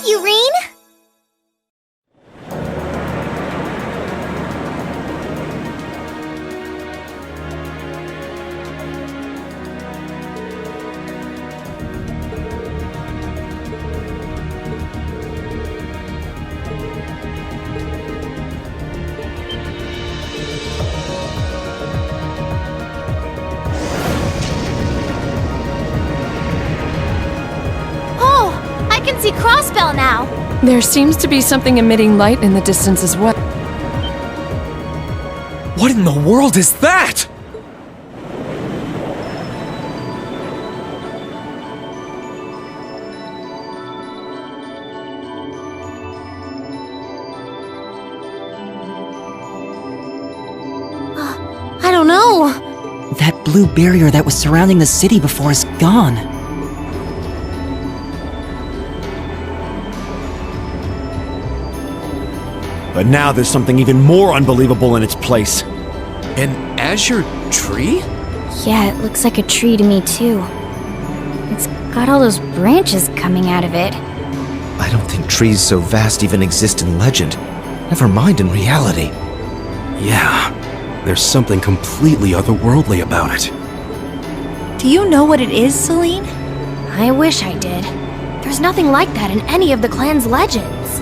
Urine? I can see Crossbell now! There seems to be something emitting light in the distance as well. What in the world is that? I don't know. That blue barrier that was surrounding the city before is gone. But now there's something even more unbelievable in its place. An azure tree? Yeah, it looks like a tree to me too. It's got all those branches coming out of it. I don't think trees so vast even exist in legend. Never mind in reality. Yeah, there's something completely otherworldly about it. Do you know what it is, Celine? I wish I did. There's nothing like that in any of the clan's legends.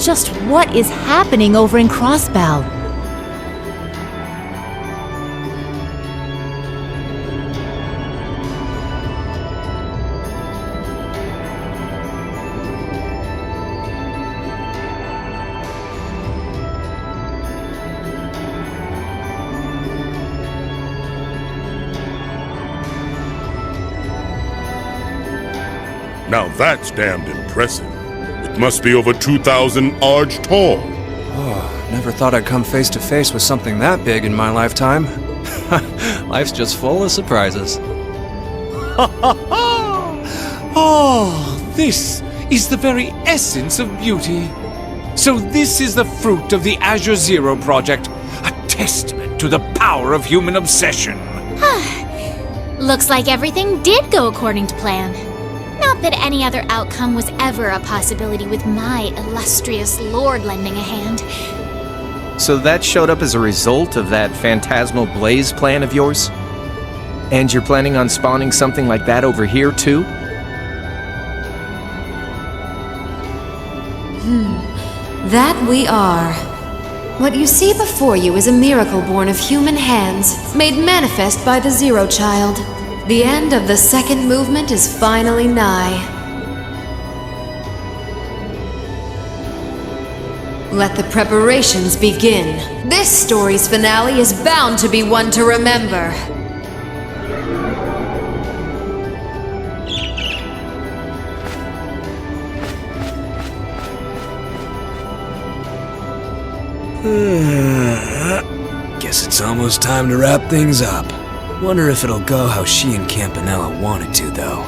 Just what is happening over in Crossbell? Now that's damned impressive. It must be over 2,000 arj tall. Oh, never thought I'd come face to face with something that big in my lifetime. Life's just full of surprises. Oh, this is the very essence of beauty. So this is the fruit of the Azure Zero project, a testament to the power of human obsession. Looks like everything did go according to plan. Not that any other outcome was ever a possibility with my illustrious lord lending a hand. So that showed up as a result of that phantasmal blaze plan of yours? And you're planning on spawning something like that over here too? That we are. What you see before you is a miracle born of human hands, made manifest by the Zero Child. The end of the second movement is finally nigh. Let the preparations begin. This story's finale is bound to be one to remember. Guess it's almost time to wrap things up. Wonder if it'll go how she and Campanella wanted to, though.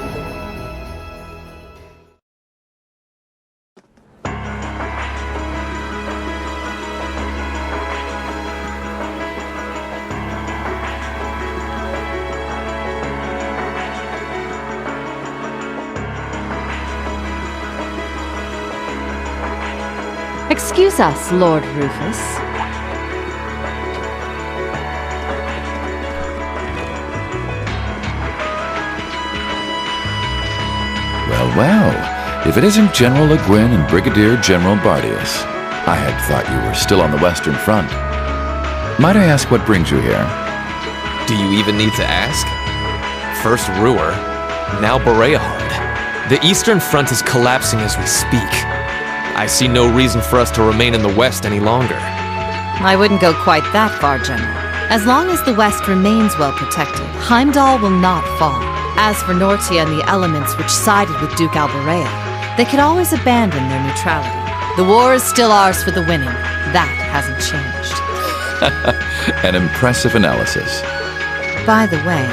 Excuse us, Lord Rufus. Well, if it isn't General Le Guin and Brigadier General Bardius. I had thought you were still on the Western Front. Might I ask what brings you here? Do you even need to ask? First Ruhr, now Bereahard. The Eastern Front is collapsing as we speak. I see no reason for us to remain in the West any longer. I wouldn't go quite that far, General. As long as the West remains well protected, Heimdall will not fall. As for Nortia and the elements which sided with Duke Alberea, they could always abandon their neutrality. The war is still ours for the winning. That hasn't changed. An impressive analysis. By the way,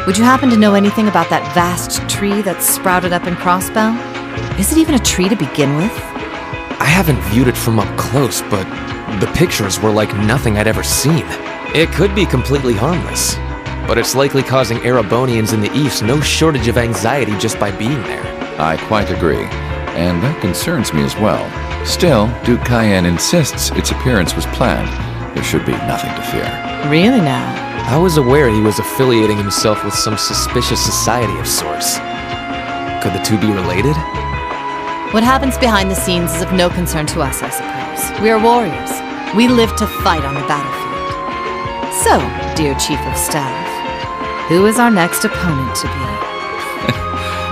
would you happen to know anything about that vast tree that's sprouted up in Crossbell? Is it even a tree to begin with? I haven't viewed it from up close, but the pictures were like nothing I'd ever seen. It could be completely harmless. but it's likely causing Erebonians in the east no shortage of anxiety just by being there. I quite agree, and that concerns me as well. Still, Duke Cayenne insists its appearance was planned. There should be nothing to fear. Really now? I was aware he was affiliating himself with some suspicious society of sorts. Could the two be related? What happens behind the scenes is of no concern to us, I suppose. We are warriors. We live to fight on the battlefield. So, dear Chief of Staff, who is our next opponent to be?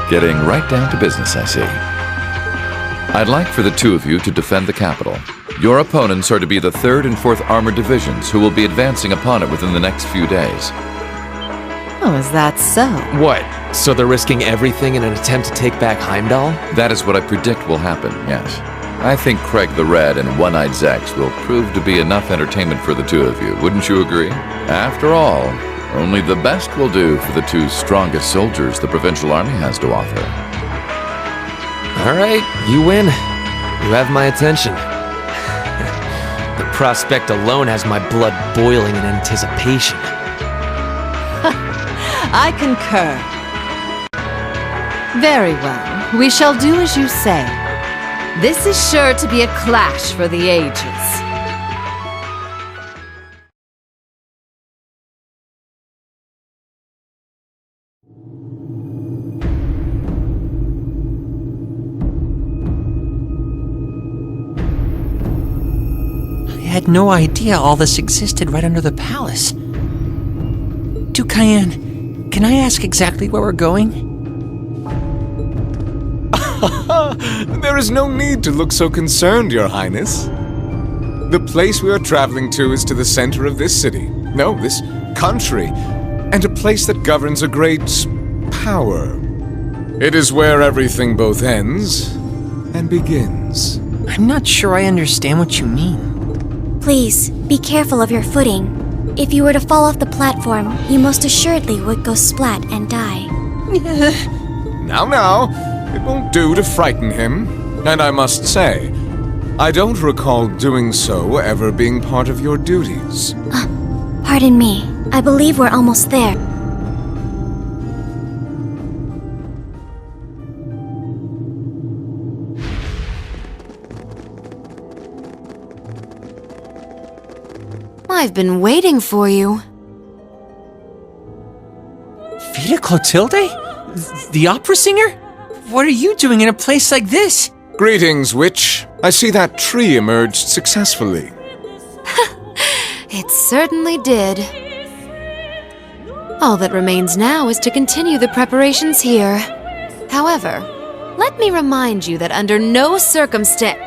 Getting right down to business, I see. I'd like for the two of you to defend the capital. Your opponents are to be the 3rd and 4th Armored Divisions, who will be advancing upon it within the next few days. Oh, is that so? What? So they're risking everything in an attempt to take back Heimdall? That is what I predict will happen, yes. I think Craig the Red and One-Eyed Zex will prove to be enough entertainment for the two of you, wouldn't you agree? After all, only the best will do for the two strongest soldiers the Provincial Army has to offer. All right, you win. You have my attention. The prospect alone has my blood boiling in anticipation. I concur. Very well. We shall do as you say. This is sure to be a clash for the ages. I had no idea all this existed right under the palace. Duke Cayenne, can I ask exactly where we're going? There is no need to look so concerned, Your Highness. The place we are traveling to is to the center of this city. No, this country. And a place that governs a great power. It is where everything both ends and begins. I'm not sure I understand what you mean. Please, be careful of your footing. If you were to fall off the platform, you most assuredly would go splat and die. Now, it won't do to frighten him. And I must say, I don't recall doing so ever being part of your duties. Pardon me. I believe we're almost there. I've been waiting for you. Vita Clotilde? The opera singer? What are you doing in a place like this? Greetings, witch. I see that tree emerged successfully. It certainly did. All that remains now is to continue the preparations here. However, let me remind you that under no circumstance...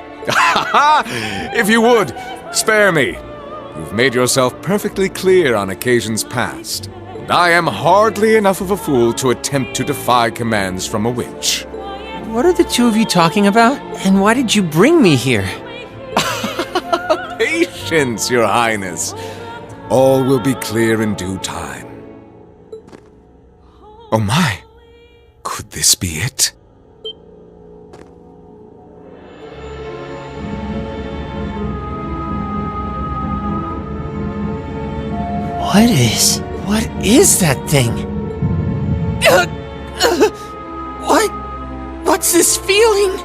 If you would, spare me. You've made yourself perfectly clear on occasions past, and I am hardly enough of a fool to attempt to defy commands from a witch. What are the two of you talking about? And why did you bring me here? Patience, Your Highness. All will be clear in due time. Oh my, could this be it? What is that thing? What's this feeling?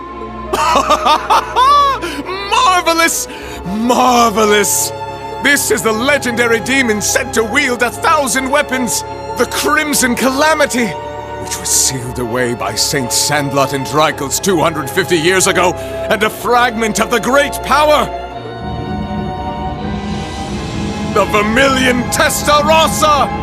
Marvelous! Marvelous! This is the legendary demon said to wield 1,000 weapons, the Crimson Calamity, which was sealed away by Saint Sandlot and Dreikel's 250 years ago, and a fragment of the great power! The Vermilion Testarossa!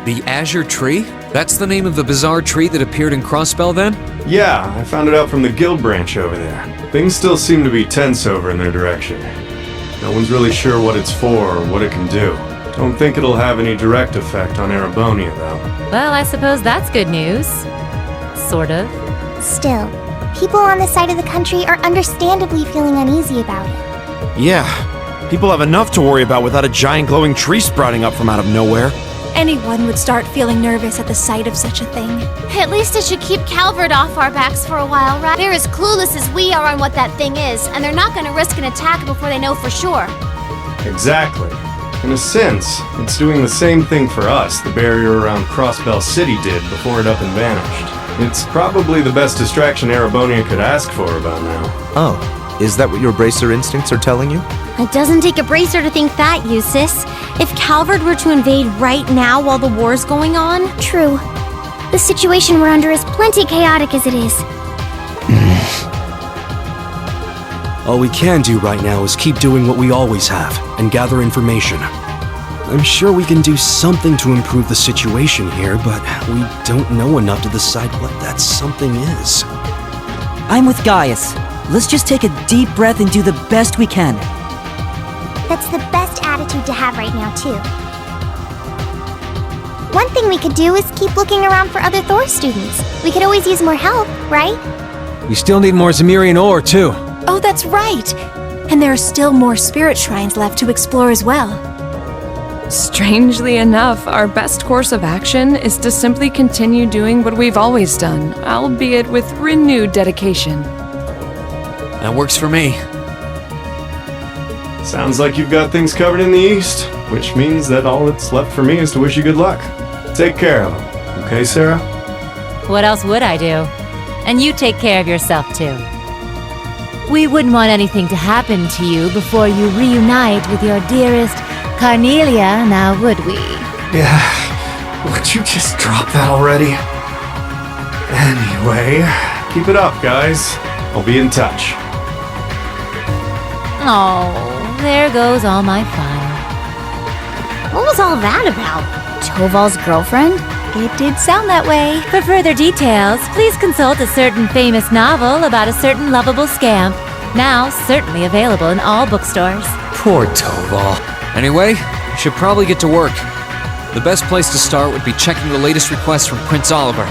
The Azure Tree? That's the name of the bizarre tree that appeared in Crossbell then? Yeah, I found it out from the guild branch over there. Things still seem to be tense over in their direction. No one's really sure what it's for or what it can do. Don't think it'll have any direct effect on Erebonia, though. Well, I suppose that's good news. Sort of. Still, people on this side of the country are understandably feeling uneasy about it. Yeah, people have enough to worry about without a giant glowing tree sprouting up from out of nowhere. Anyone would start feeling nervous at the sight of such a thing. At least it should keep Calvert off our backs for a while, right? They're as clueless as we are on what that thing is, and they're not gonna risk an attack before they know for sure. Exactly. In a sense, it's doing the same thing for us the barrier around Crossbell City did before it up and vanished. It's probably the best distraction Erebonia could ask for about now. Oh, is that what your bracer instincts are telling you? It doesn't take a bracer to think that, Eustace. If Calvert were to invade right now while the war's going on... True. The situation we're under is plenty chaotic as it is. All we can do right now is keep doing what we always have, and gather information. I'm sure we can do something to improve the situation here, but we don't know enough to decide what that something is. I'm with Gaius. Let's just take a deep breath and do the best we can. That's the best attitude to have right now, too. One thing we could do is keep looking around for other Thor students. We could always use more help, right? We still need more Zemirian ore, too. Oh, that's right! And there are still more spirit shrines left to explore as well. Strangely enough, our best course of action is to simply continue doing what we've always done, albeit with renewed dedication. That works for me. Sounds like you've got things covered in the East, which means that all that's left for me is to wish you good luck. Take care of them. Okay, Sarah? What else would I do? And you take care of yourself, too. We wouldn't want anything to happen to you before you reunite with your dearest Carnelia, now would we? Yeah. Would you just drop that already? Anyway, keep it up, guys. I'll be in touch. Oh, there goes all my fun. What was all that about? Toval's girlfriend? It did sound that way. For further details, please consult a certain famous novel about a certain lovable scamp, now certainly available in all bookstores. Poor Toval. Anyway, we should probably get to work. The best place to start would be checking the latest request from Prince Oliver.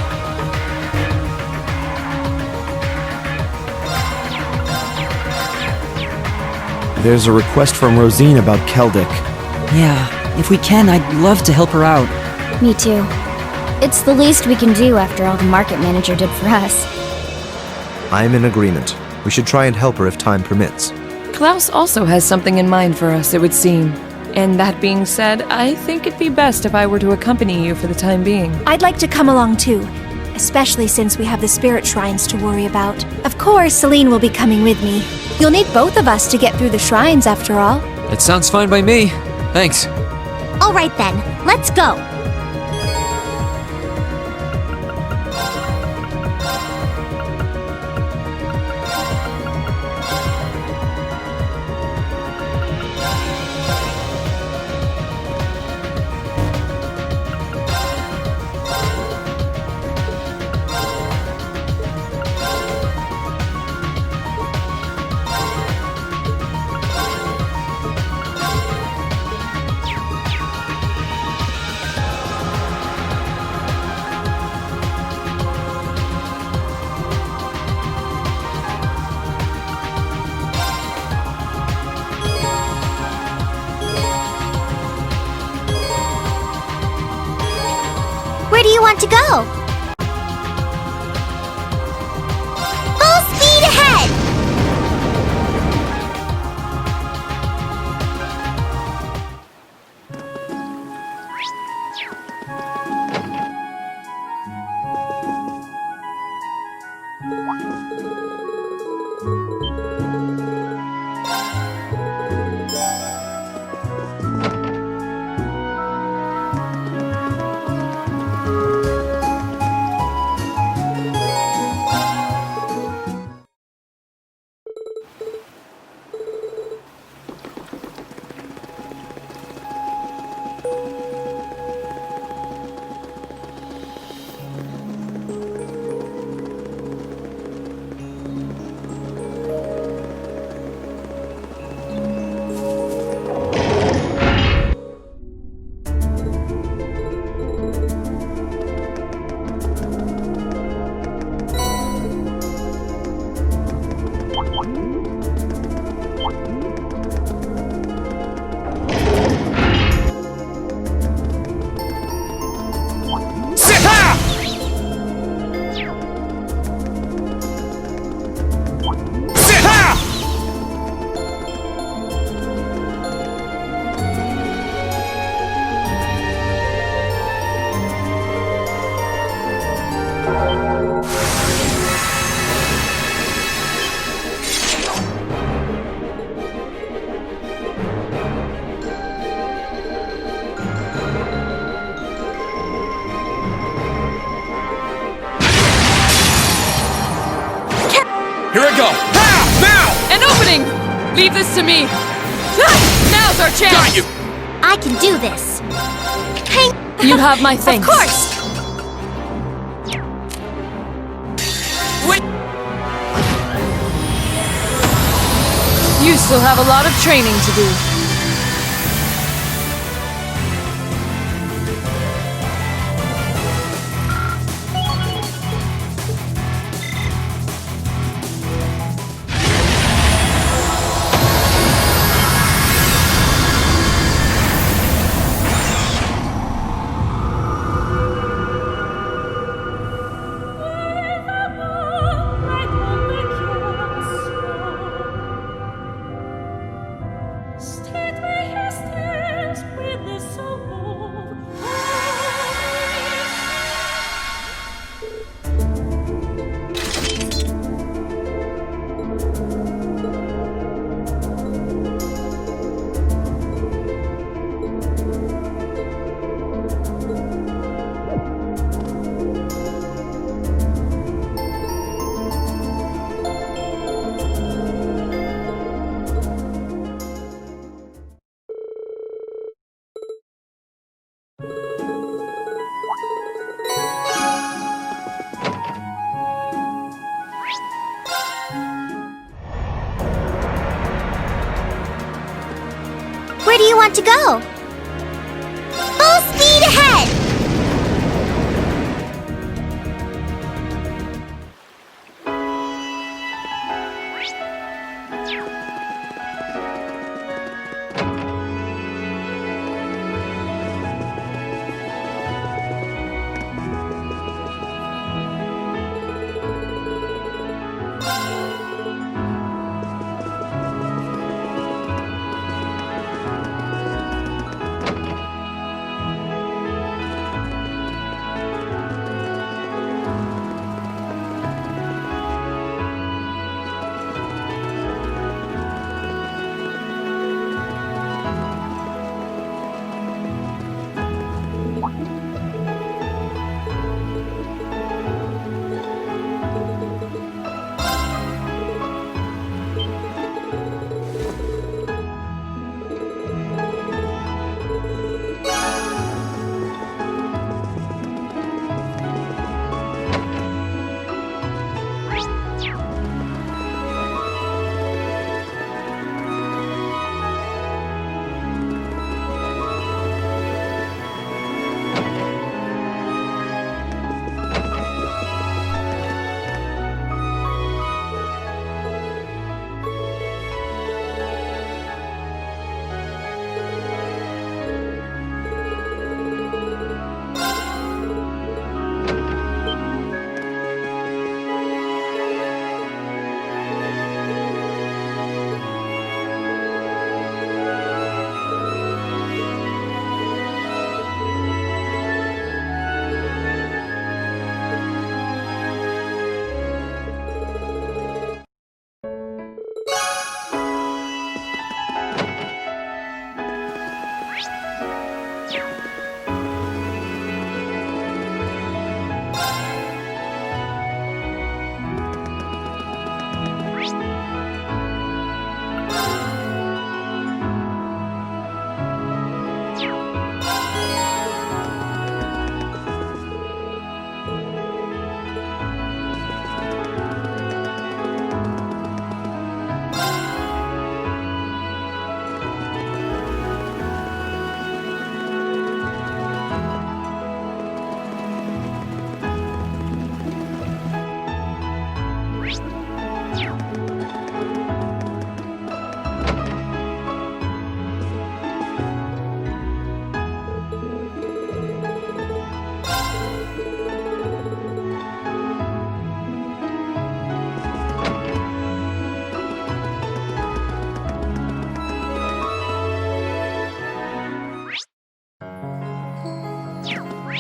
There's a request from Rosine about Keldic. Yeah, if we can, I'd love to help her out. Me too. It's the least we can do after all the market manager did for us. I'm in agreement. We should try and help her if time permits. Klaus also has something in mind for us, it would seem. And that being said, I think it'd be best if I were to accompany you for the time being. I'd like to come along too, especially since we have the spirit shrines to worry about. Of course, Celine will be coming with me. You'll need both of us to get through the shrines, after all. That sounds fine by me. Thanks. All right then, let's go. Where do you want to go? Full speed ahead! go! Now! An opening! Leave this to me! Now's our chance! Got you! I can do this. Hang. You have my thanks. Of course. You still have a lot of training to do. Where do you want to go? Full speed ahead!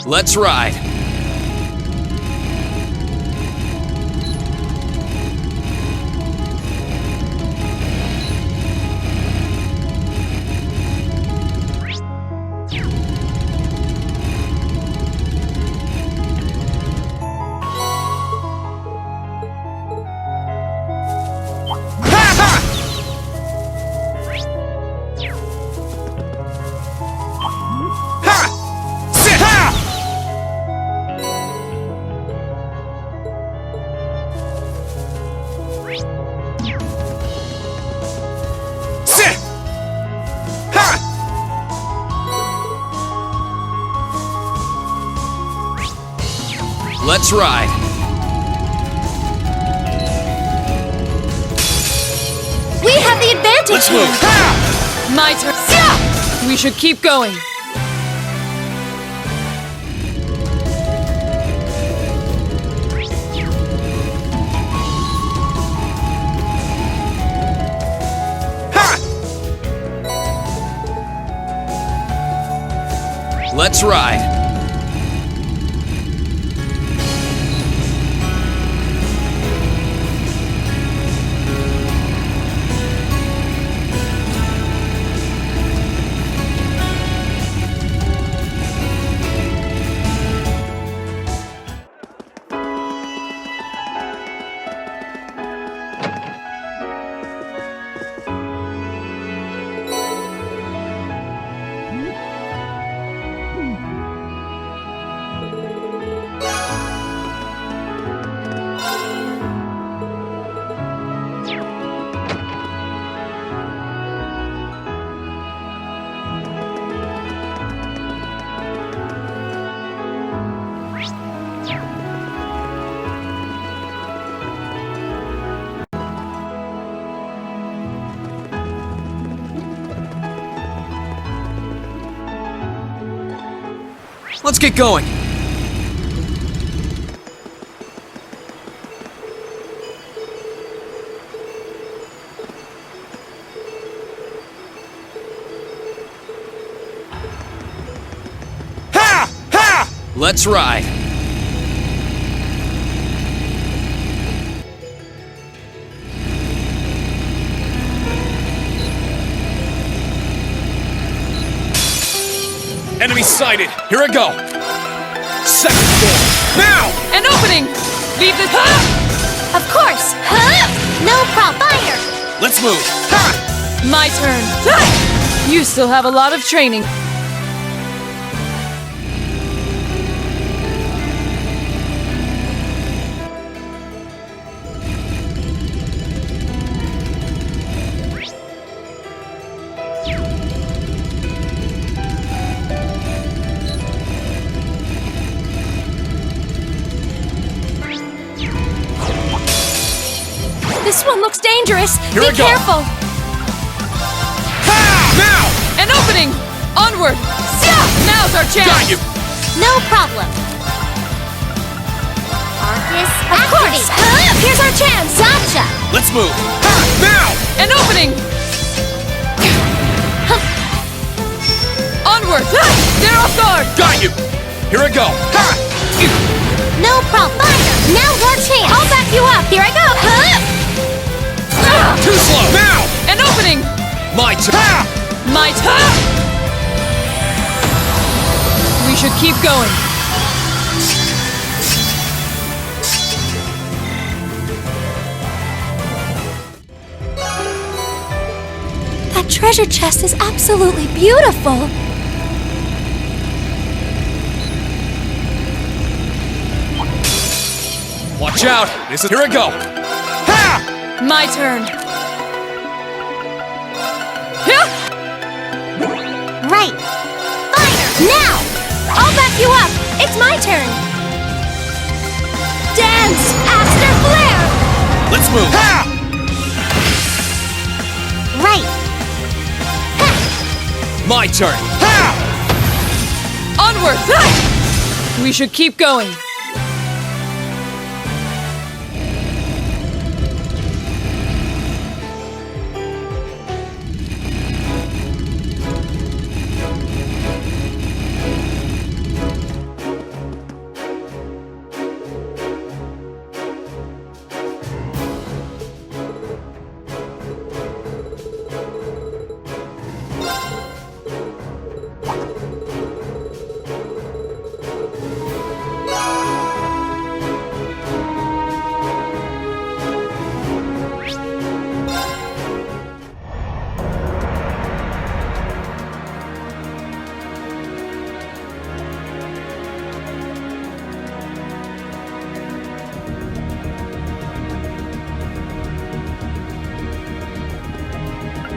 Let's ride. Let's ride! We have the advantage Let's here! move! Ha! My turn. We should keep going. Let's ride! Let's get going! Ha! Ha! Let's ride! Enemy sighted! Here I go! Second floor! Now! An opening! Leave the... Of course! No problem! Fire! Let's move! Ha! My turn. You still have a lot of training. This one looks dangerous! Here Be I go. careful! Ha! Now! An opening! Onward! Now's our chance! Got you! No problem. Arcus Of course! Here's our chance! Gotcha! Let's move! Ha! Now! An opening! Onward! They're off guard! Got you! Here I go! Ha! No problem. Fire! Now's our chance! I'll back you up! Here I go! Too slow! Now! An opening! My turn! Ha! My turn! We should keep going. That treasure chest is absolutely beautiful! Watch out! This is... Here I go! Ha! My turn. Right. Fire! Now! I'll back you up! It's my turn! Dance! Aster Flare! Let's move! Ha! Right. My turn! Ha! Onward! We should keep going.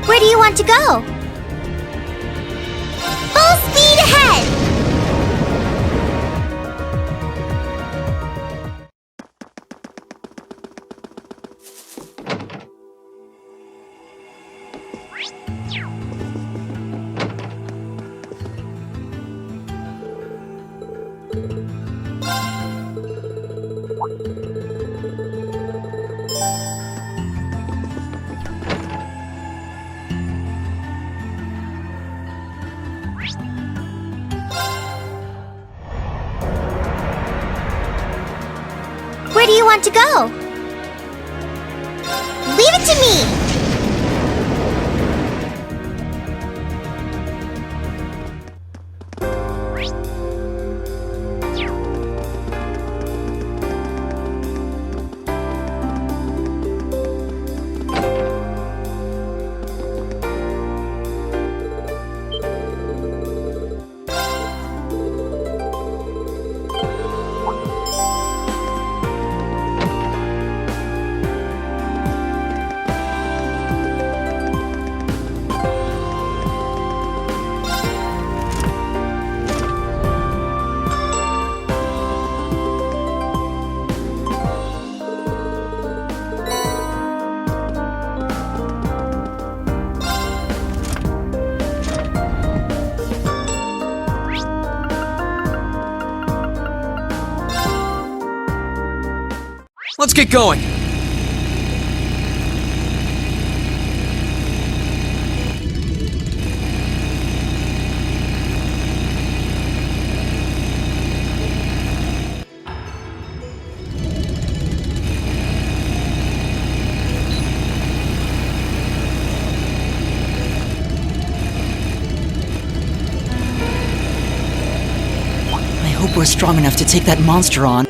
Where do you want to go? Full speed ahead! Where do you want to go? Leave it to me! Let's get going! I hope we're strong enough to take that monster on.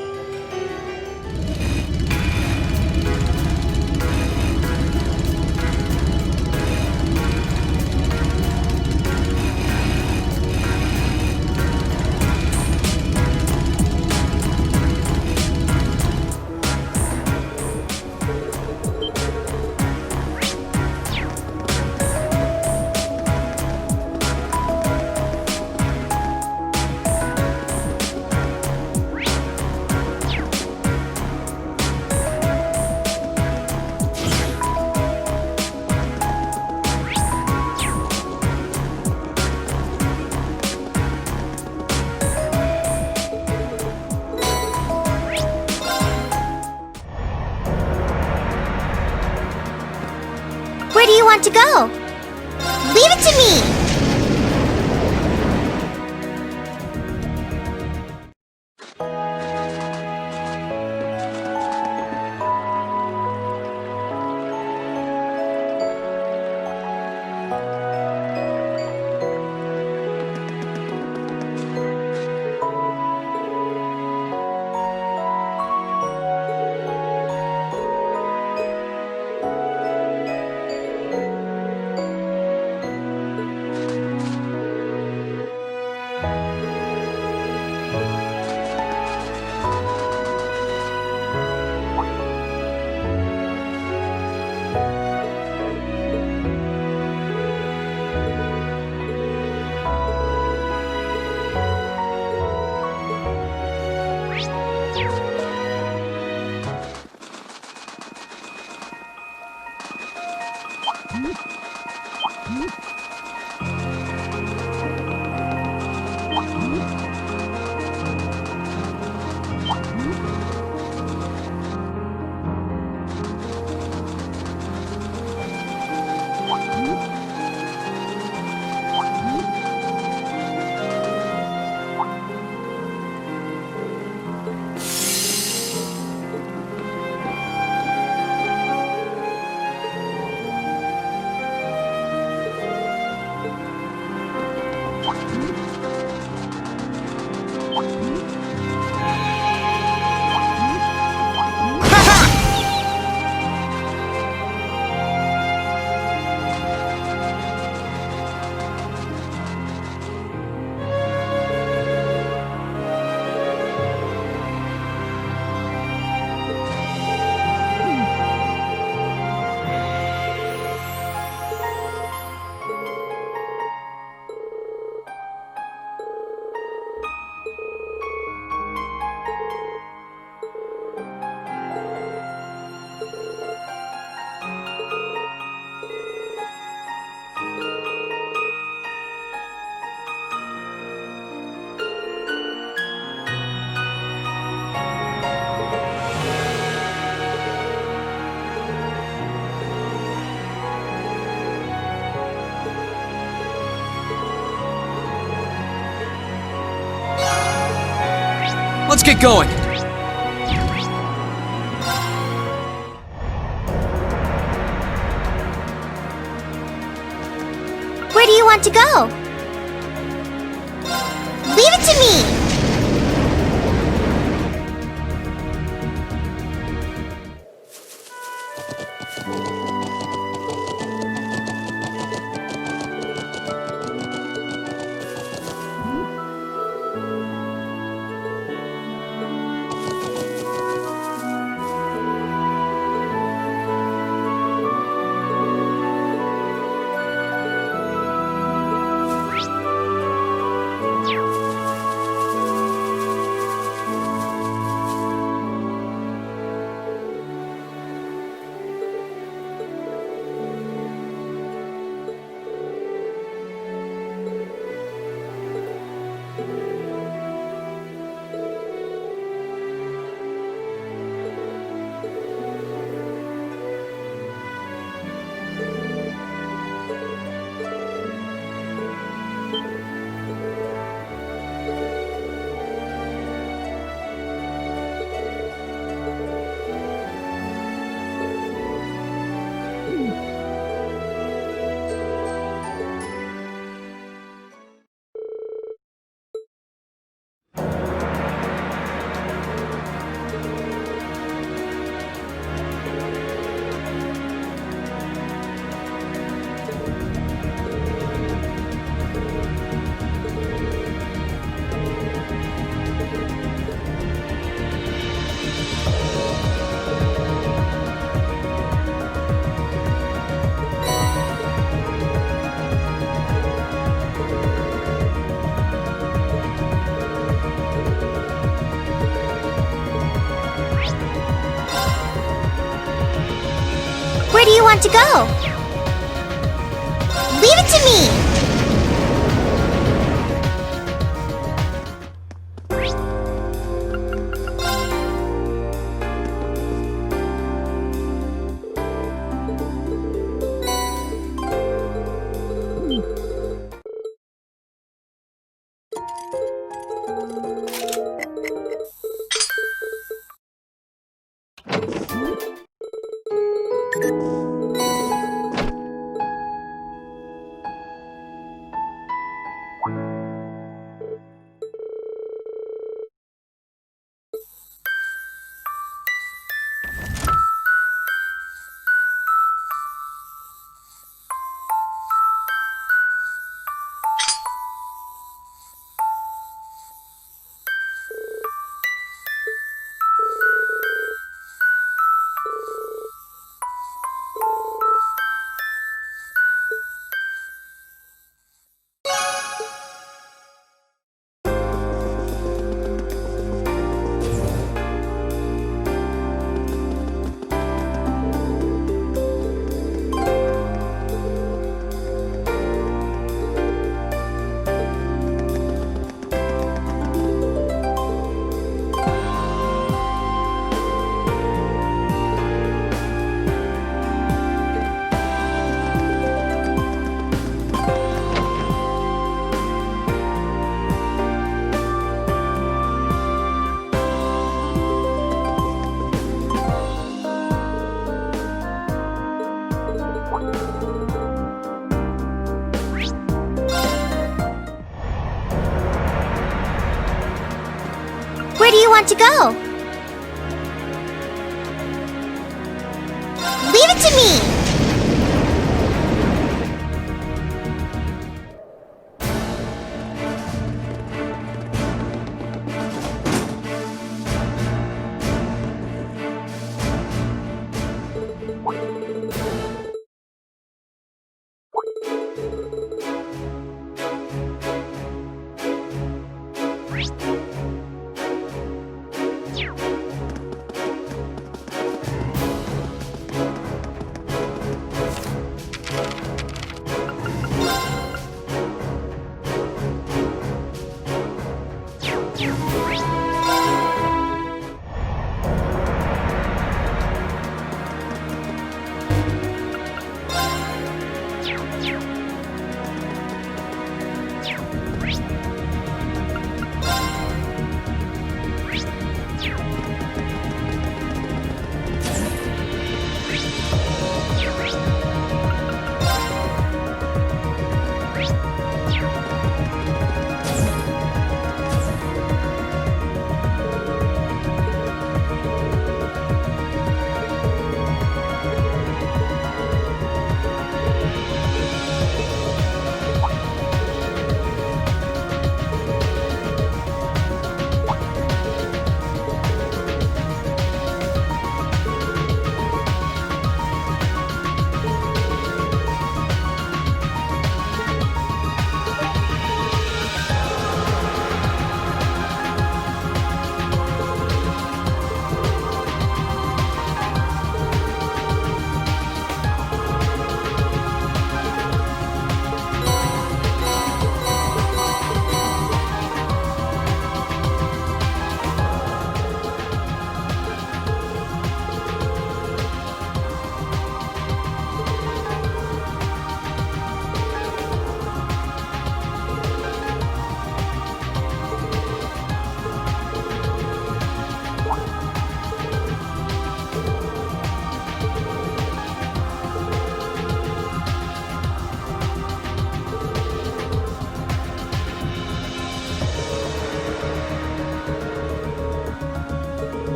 Where do you want to go? Leave it to me! Let's get going! Where do you want to go? Leave it to me! Where do you want to go? Leave it to me! Where do you want to go? Leave it to me!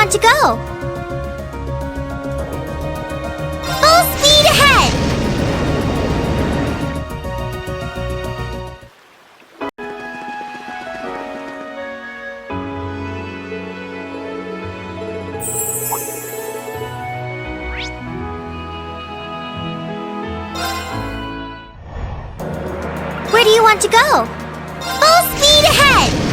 want to go? Full speed ahead! Where do you want to go? Full speed ahead!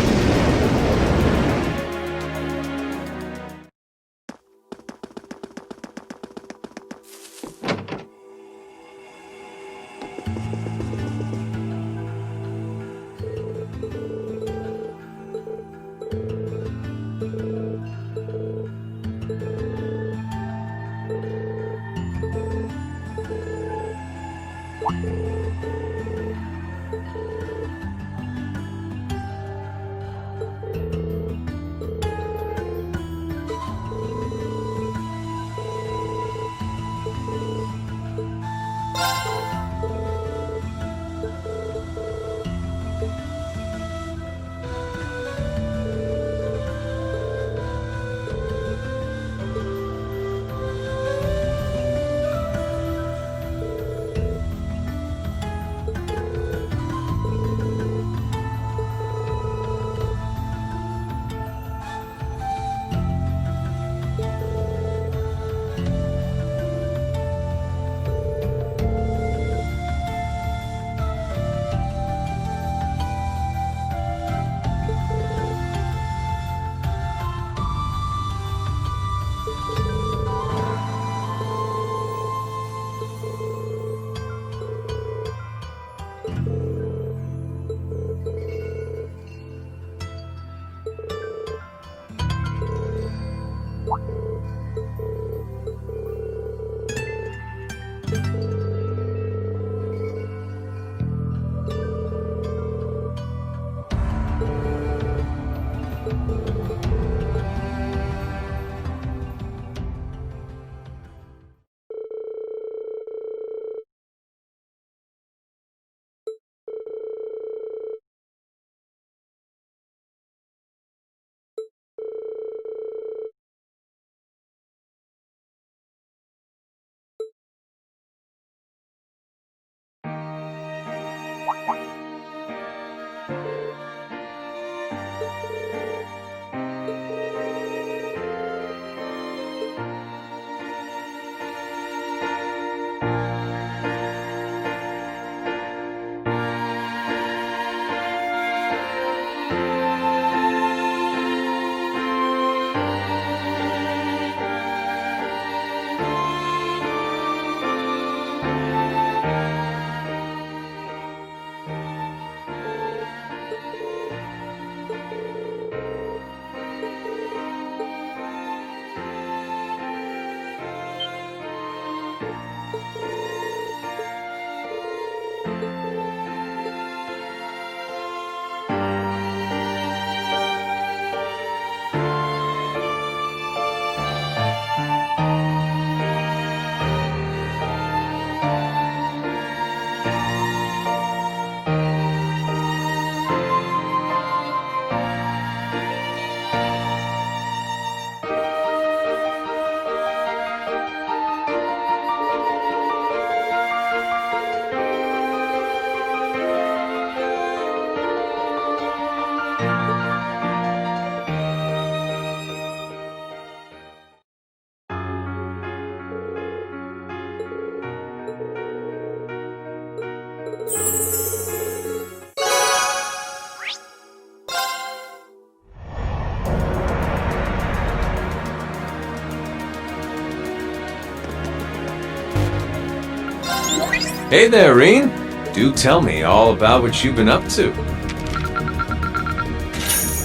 Hey there, Reen. Do tell me all about what you've been up to.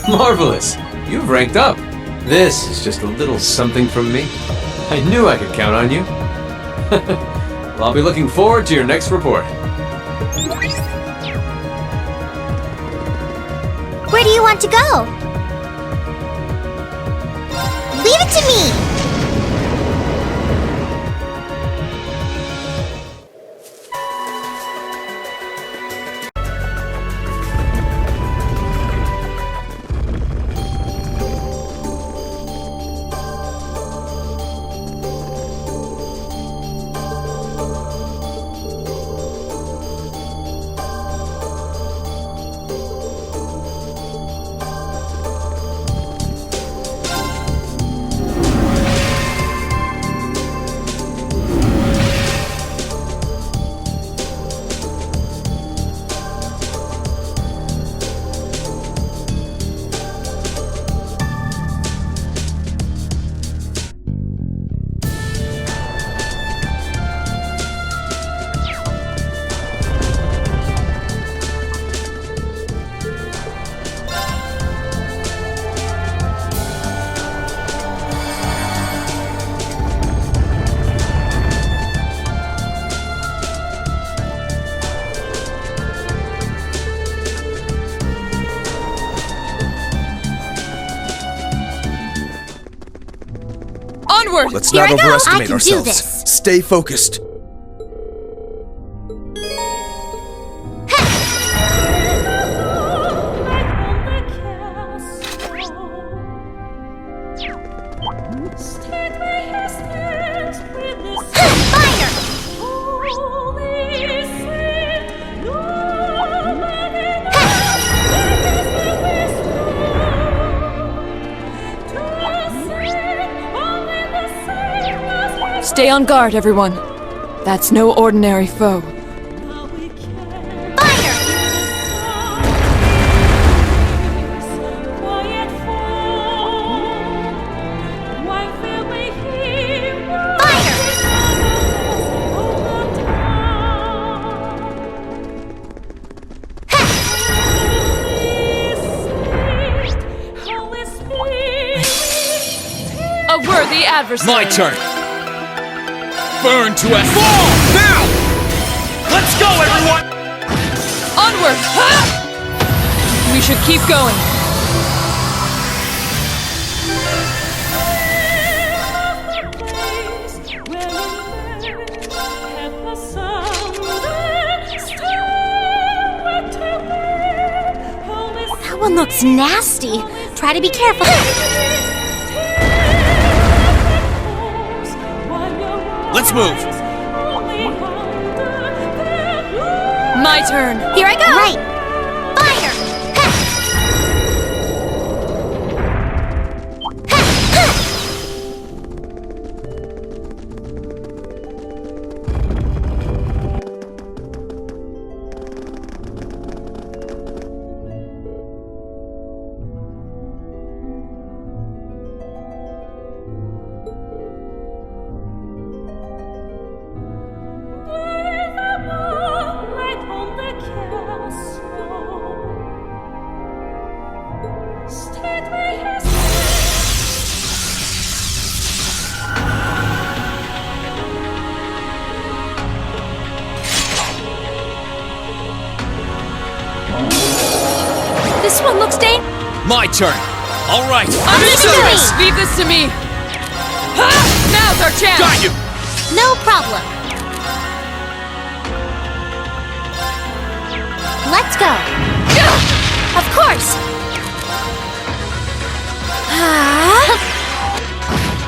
Marvelous! You've ranked up. This is just a little something from me. I knew I could count on you. Well, I'll be looking forward to your next report. Where do you want to go? Leave it to me! Onward! Let's Here not I go. overestimate I can ourselves. do this. Stay focused. Stay on guard, everyone. That's no ordinary foe. A worthy adversary. My turn. Burn to ash. Fall! Now! Let's go, everyone! Onward! Ha! We should keep going. That one looks nasty. Try to be careful. Let's move. My turn. Here I go. Right. Fire. This one looks dangerous. My turn. All right. I'm in service. Leave this to me. Ha! Now's our chance. Got you. No problem. Let's go. Of course.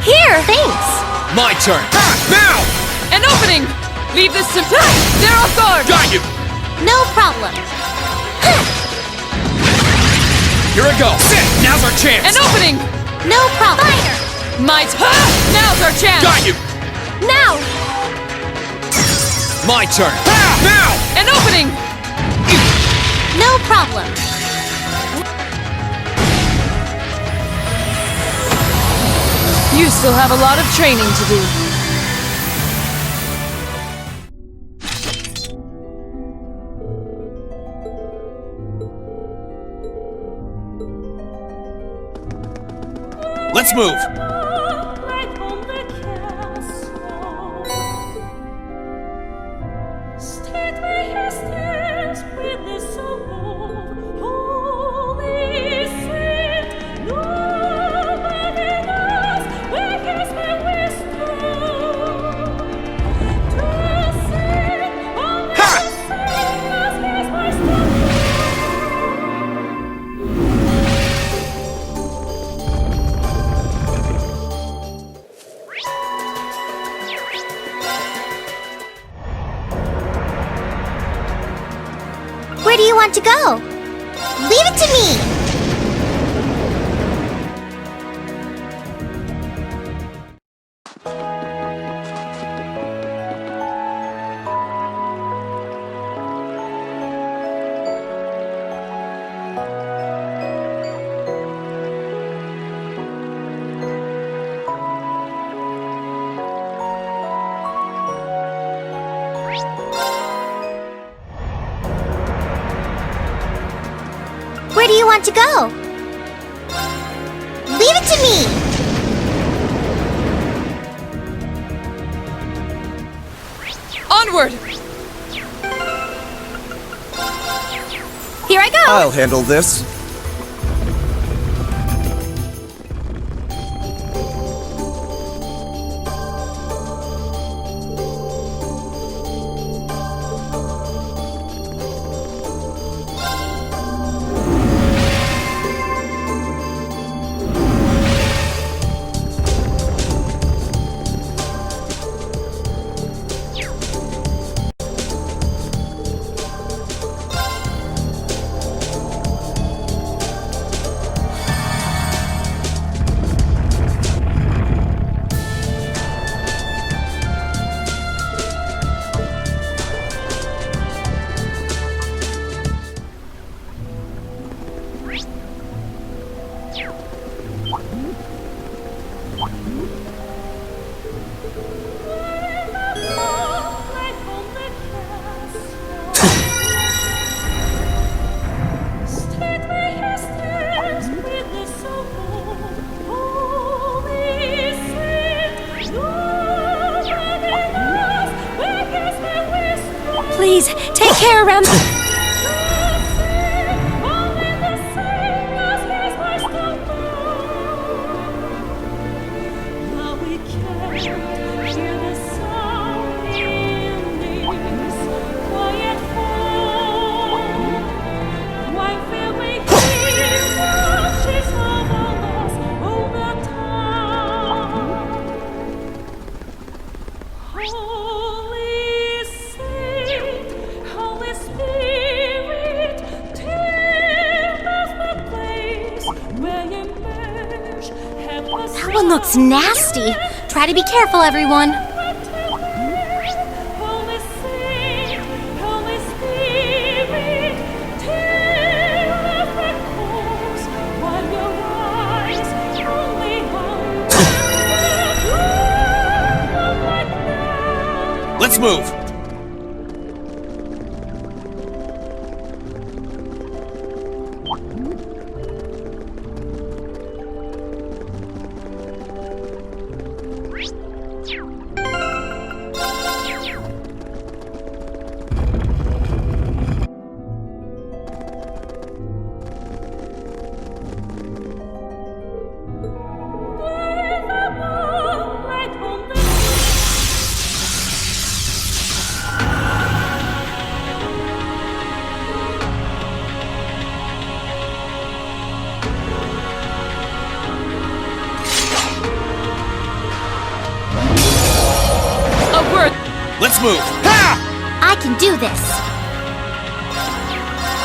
Here. Thanks. My turn. Now! An opening. Leave this to me. They're off guard. Got you. No problem. Here I go. Sit. Now's our chance. An opening. No problem. Fire. Now's our chance. Got you. Now. My turn. Now! An opening. No problem. You still have a lot of training to do. Let's move. Where do you want to go? Leave it to me! Where do you want to go? Leave it to me! Onward! Here I go! I'll handle this. Please, take care around the... That one looks nasty. Try to be careful, everyone. Let's move! Let's move! Ha! I can do this.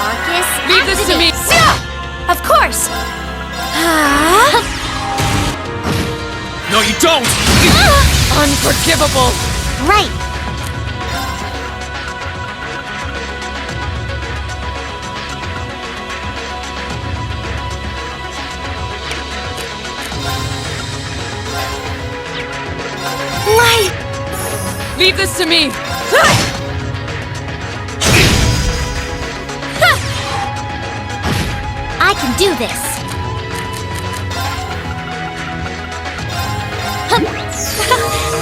Arcus, leave this to me. Of course. No, you don't! Unforgivable! Right. Light! Leave this to me! I can do this.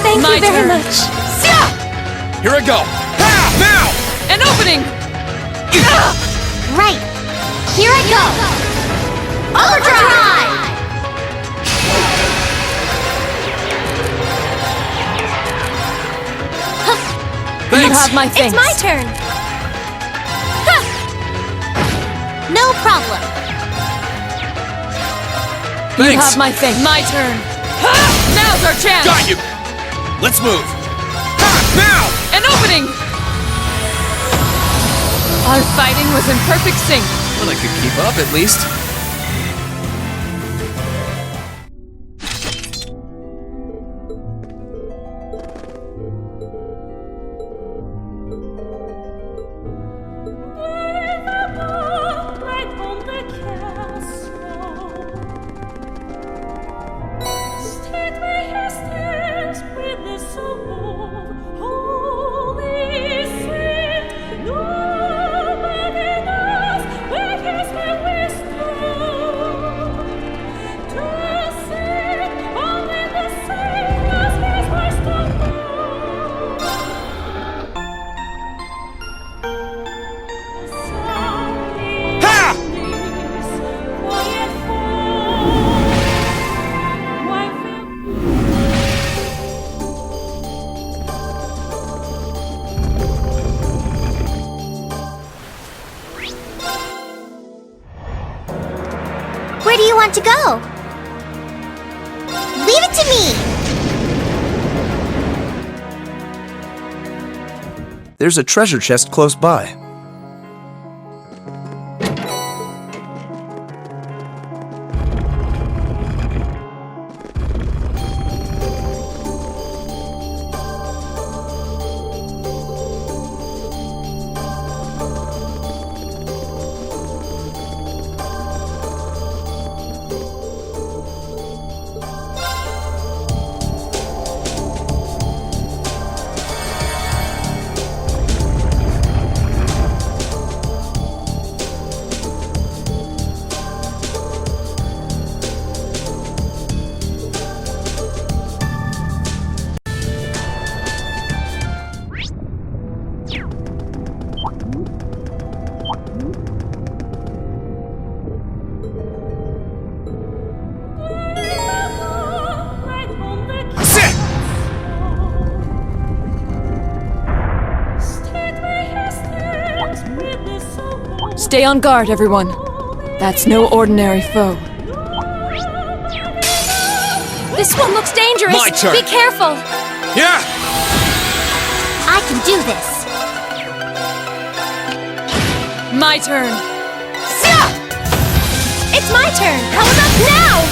Thank My you very turn. much. Here I go! Ha! Now! An opening! Right. Here I go. Overdrive! You have my thanks. It's my turn. No problem. You have my thanks. My turn. Now's our chance! Got you! Let's move! Ha! Now! An opening! Our fighting was in perfect sync. Well, I could keep up at least. Where do you want to go? Leave it to me! There's a treasure chest close by. Stay on guard, everyone. That's no ordinary foe. This one looks dangerous. My turn. Be careful. Yeah! I can do this. My turn. It's my turn. Power up now.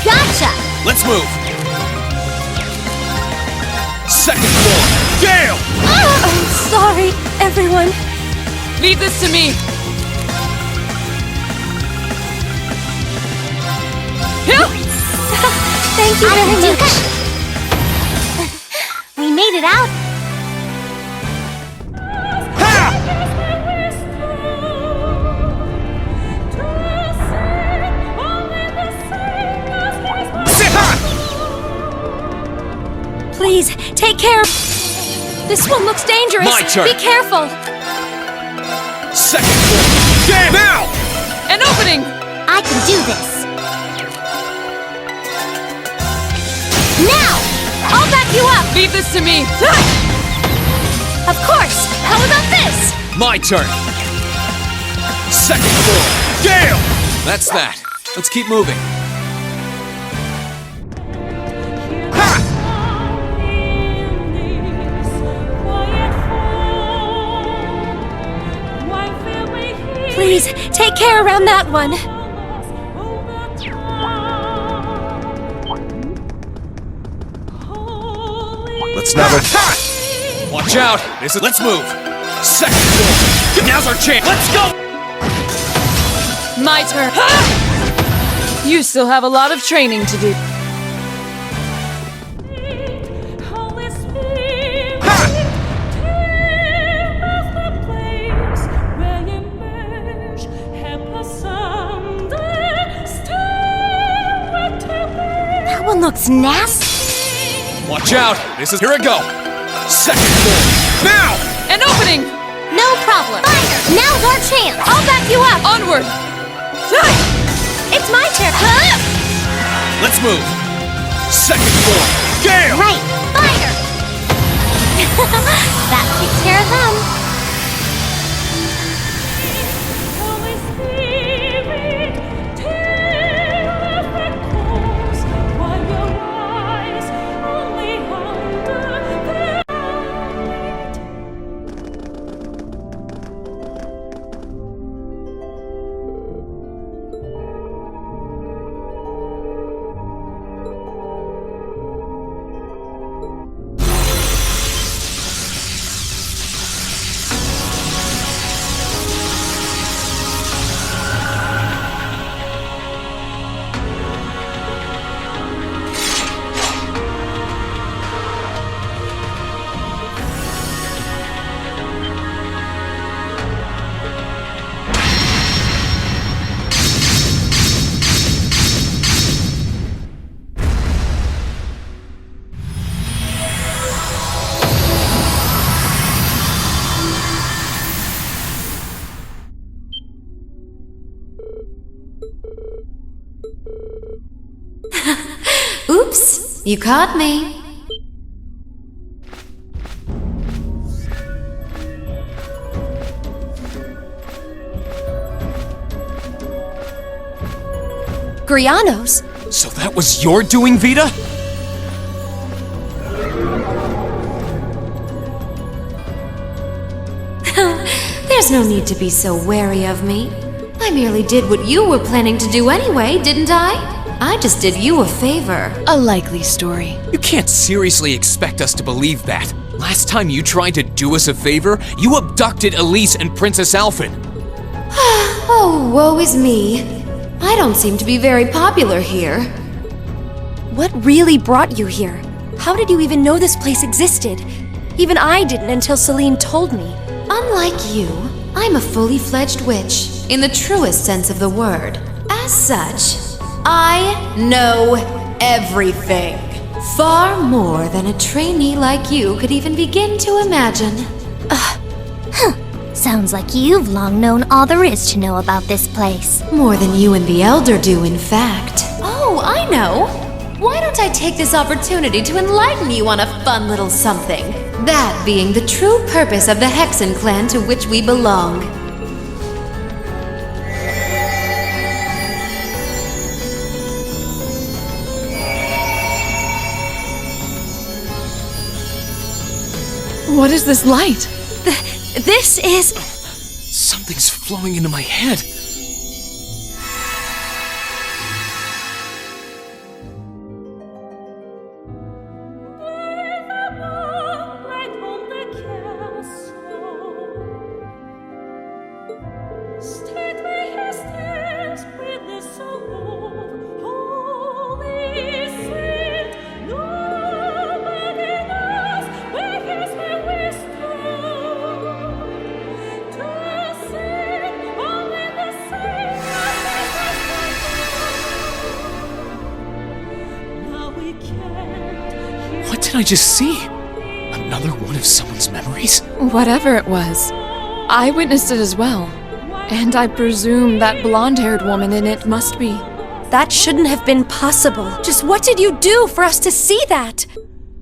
Gotcha. Let's move! Second floor! Gale! I'm sorry, everyone. Leave this to me. Thank you very much. We made it out. Please, take care. This one looks dangerous. My turn. Be careful. Second floor! Gale! Now! An opening! I can do this. Now! I'll back you up. Leave this to me. Of course. How about this? My turn! Second floor! Gale! That's that. Let's keep moving. Please, take care around that one. Let's never. Watch out! Let's move! Second floor! Now's our chance! Let's go! My turn. You still have a lot of training to do. That one looks nasty. Watch out! Here we go! Second floor! Now! An opening! No problem. Fire! Now's our chance. I'll back you up. Onward! It's my turn. Let's move! Second floor! Gale! Right. Fire! That takes care of them. Oops, you caught me. Grianos. So that was your doing, Vita? There's no need to be so wary of me. I merely did what you were planning to do anyway, didn't I? I just did you a favor. A likely story. You can't seriously expect us to believe that. Last time you tried to do us a favor, you abducted Elise and Princess Alphen. Oh, woe is me. I don't seem to be very popular here. What really brought you here? How did you even know this place existed? Even I didn't until Celine told me. Unlike you, I'm a fully fledged witch, in the truest sense of the word. As such, I know everything. Far more than a trainee like you could even begin to imagine. Sounds like you've long known all there is to know about this place. More than you and the Elder do, in fact. Oh, I know! Why don't I take this opportunity to enlighten you on a fun little something? That being the true purpose of the Hexen clan to which we belong. What is this light? This is... Something's flowing into my head. What did I just see? Another one of someone's memories? Whatever it was, I witnessed it as well. And I presume that blonde-haired woman in it must be. That shouldn't have been possible. Just what did you do for us to see that?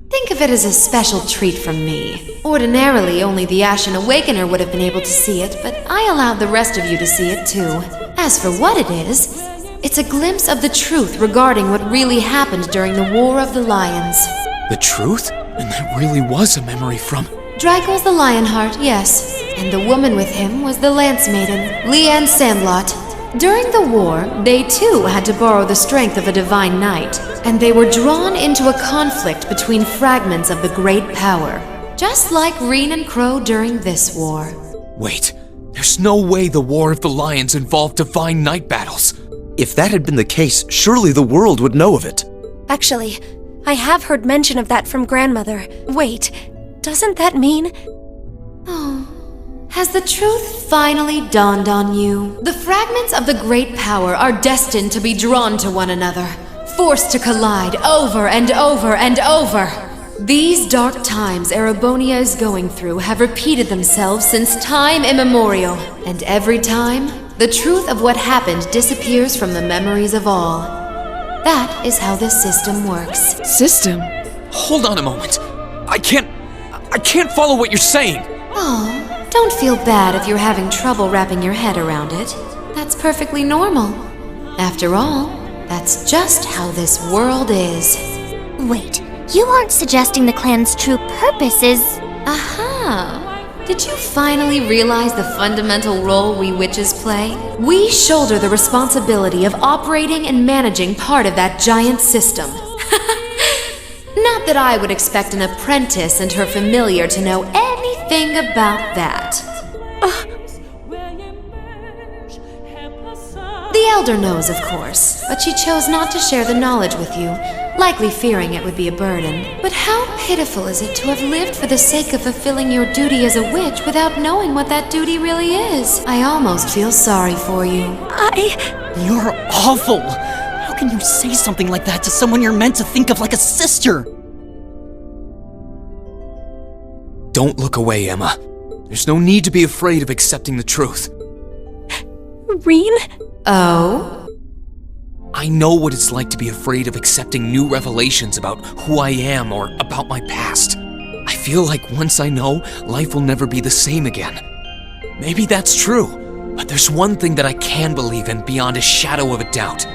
Think of it as a special treat from me. Ordinarily, only the Ashen Awakener would have been able to see it, but I allowed the rest of you to see it too. As for what it is, it's a glimpse of the truth regarding what really happened during the War of the Lions. The truth? And that really was a memory from... Drakel's the Lionheart, yes. And the woman with him was the Lance Maiden, Leanne Sandlot. During the war, they too had to borrow the strength of a divine knight, and they were drawn into a conflict between fragments of the great power. Just like Reen and Crow during this war. Wait, there's no way the War of the Lions involved divine knight battles. If that had been the case, surely the world would know of it. Actually, I have heard mention of that from Grandmother. Wait, doesn't that mean... Oh, has the truth finally dawned on you? The fragments of the great power are destined to be drawn to one another, forced to collide over and over and over. These dark times Erebonia is going through have repeated themselves since time immemorial, and every time, the truth of what happened disappears from the memories of all. That is how this system works. System? Hold on a moment. I can't follow what you're saying. Oh, don't feel bad if you're having trouble wrapping your head around it. That's perfectly normal. After all, that's just how this world is. Wait, you aren't suggesting the clan's true purpose is... Aha! Did you finally realize the fundamental role we witches play? We shoulder the responsibility of operating and managing part of that giant system. Not that I would expect an apprentice and her familiar to know anything about that. The Elder knows, of course, but she chose not to share the knowledge with you, likely fearing it would be a burden. But how pitiful is it to have lived for the sake of fulfilling your duty as a witch without knowing what that duty really is? I almost feel sorry for you. You're awful! How can you say something like that to someone you're meant to think of like a sister? Don't look away, Emma. There's no need to be afraid of accepting the truth. Reen? Oh? I know what it's like to be afraid of accepting new revelations about who I am or about my past. I feel like once I know, life will never be the same again. Maybe that's true, but there's one thing that I can believe in beyond a shadow of a doubt.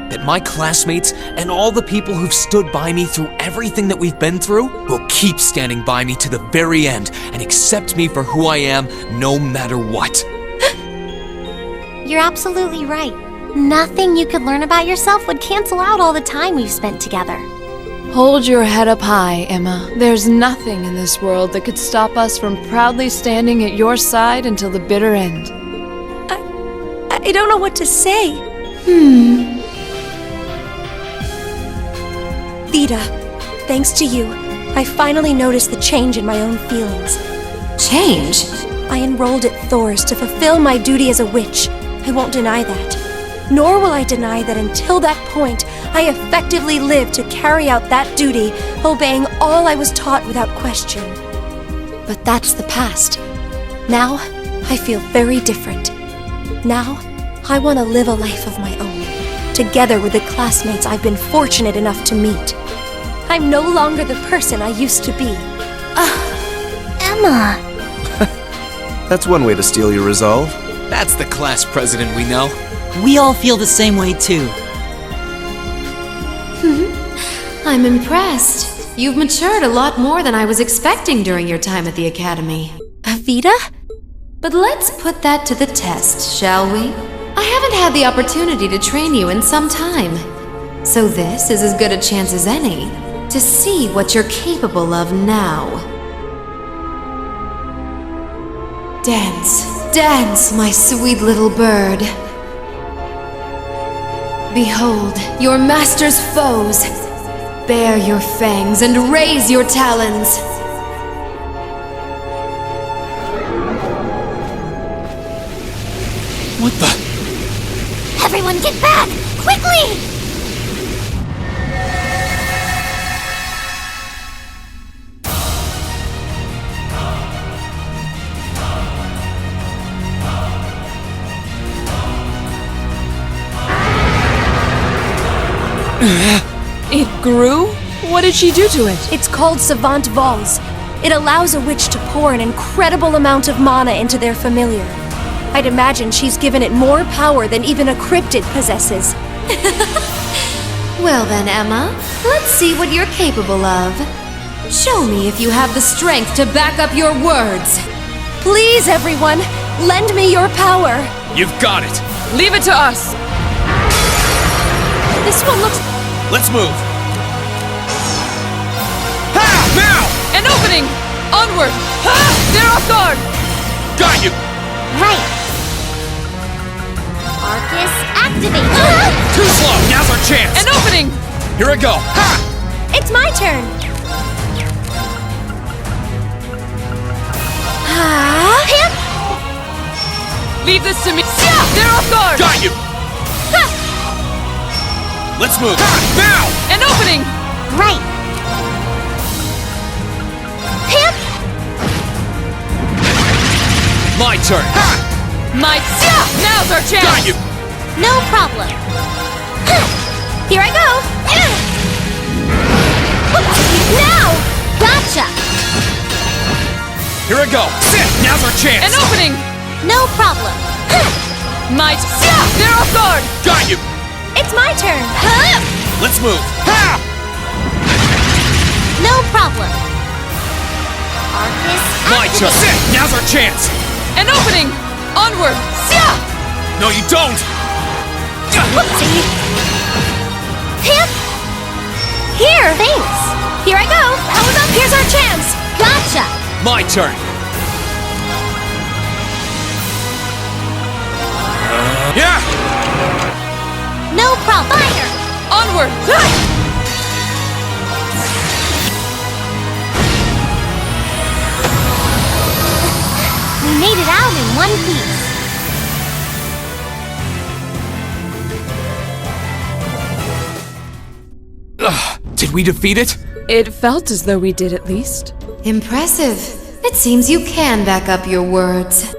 That my classmates and all the people who've stood by me through everything that we've been through will keep standing by me to the very end and accept me for who I am no matter what. You're absolutely right. Nothing you could learn about yourself would cancel out all the time we've spent together. Hold your head up high, Emma. There's nothing in this world that could stop us from proudly standing at your side until the bitter end. I don't know what to say. Theta, thanks to you, I finally noticed the change in my own feelings. Change? I enrolled at Thor's to fulfill my duty as a witch. I won't deny that. Nor will I deny that until that point, I effectively lived to carry out that duty, obeying all I was taught without question. But that's the past. Now, I feel very different. Now, I want to live a life of my own, together with the classmates I've been fortunate enough to meet. I'm no longer the person I used to be. Emma! That's one way to steal your resolve. That's the class president we know. We all feel the same way too. I'm impressed. You've matured a lot more than I was expecting during your time at the Academy. Vita? But let's put that to the test, shall we? I haven't had the opportunity to train you in some time. So this is as good a chance as any to see what you're capable of now. Dance, dance, my sweet little bird. Behold, your master's foes. Bare your fangs and raise your talons. What the? Everyone get back! Quickly! It grew? What did she do to it? It's called Savant Vols. It allows a witch to pour an incredible amount of mana into their familiar. I'd imagine she's given it more power than even a cryptid possesses. Well then, Emma, let's see what you're capable of. Show me if you have the strength to back up your words. Please, everyone, lend me your power. You've got it. Leave it to us. This one looks... Let's move. Ha! Now! An opening! Onward! Ha! They're off guard! Got you! Right. Arcus, activate! Too slow! Now's our chance! An opening! Here I go! Ha! It's my turn! Leave this to me! They're off guard! Got you! Let's move! Ha! Now! An opening! Right. My turn! Ha! Now's our chance! Got you! No problem. Here I go! Now! Gotcha! Here I go! Sit! Now's our chance! An opening! No problem. They're off guard! Got you! It's my turn! Let's move! Ha! No problem. Arcus, My turn! activate! Sit! Now's our chance! An opening! Onward! No, you don't! Here! Thanks. Here I go! How's up? Here's our chance! Gotcha! My turn! Yeah! No problem. Fire! Onward! We made it out in one piece. Did we defeat it? It felt as though we did at least. Impressive. It seems you can back up your words.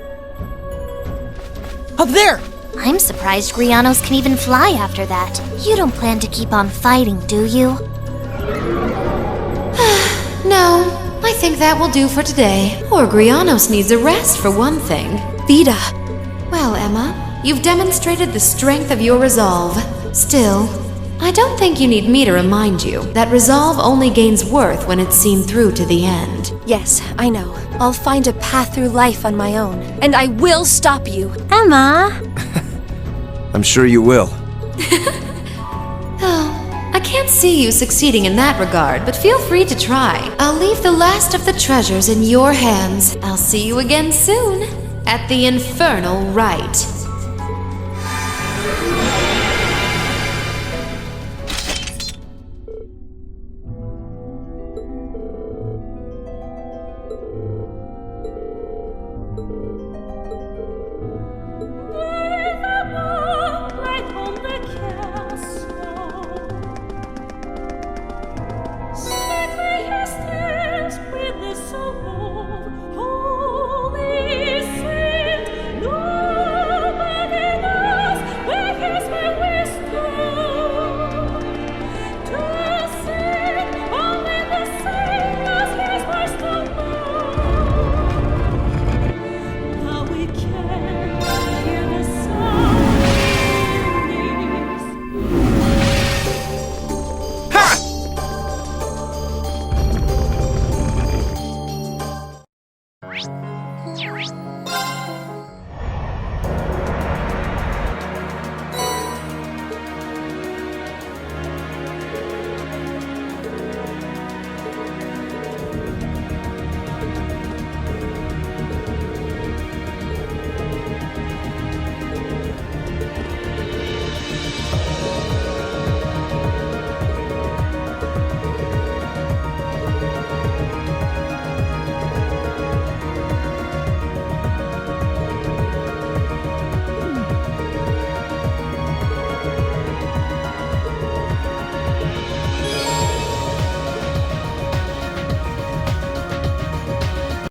Up there! I'm surprised Grianos can even fly after that. You don't plan to keep on fighting, do you? No, I think that will do for today. Poor Grianos needs a rest for one thing. Vita. Well, Emma, you've demonstrated the strength of your resolve. Still, I don't think you need me to remind you that resolve only gains worth when it's seen through to the end. Yes, I know. I'll find a path through life on my own. And I will stop you. Emma! I'm sure you will. Oh, I can't see you succeeding in that regard, but feel free to try. I'll leave the last of the treasures in your hands. I'll see you again soon at the Infernal Rite.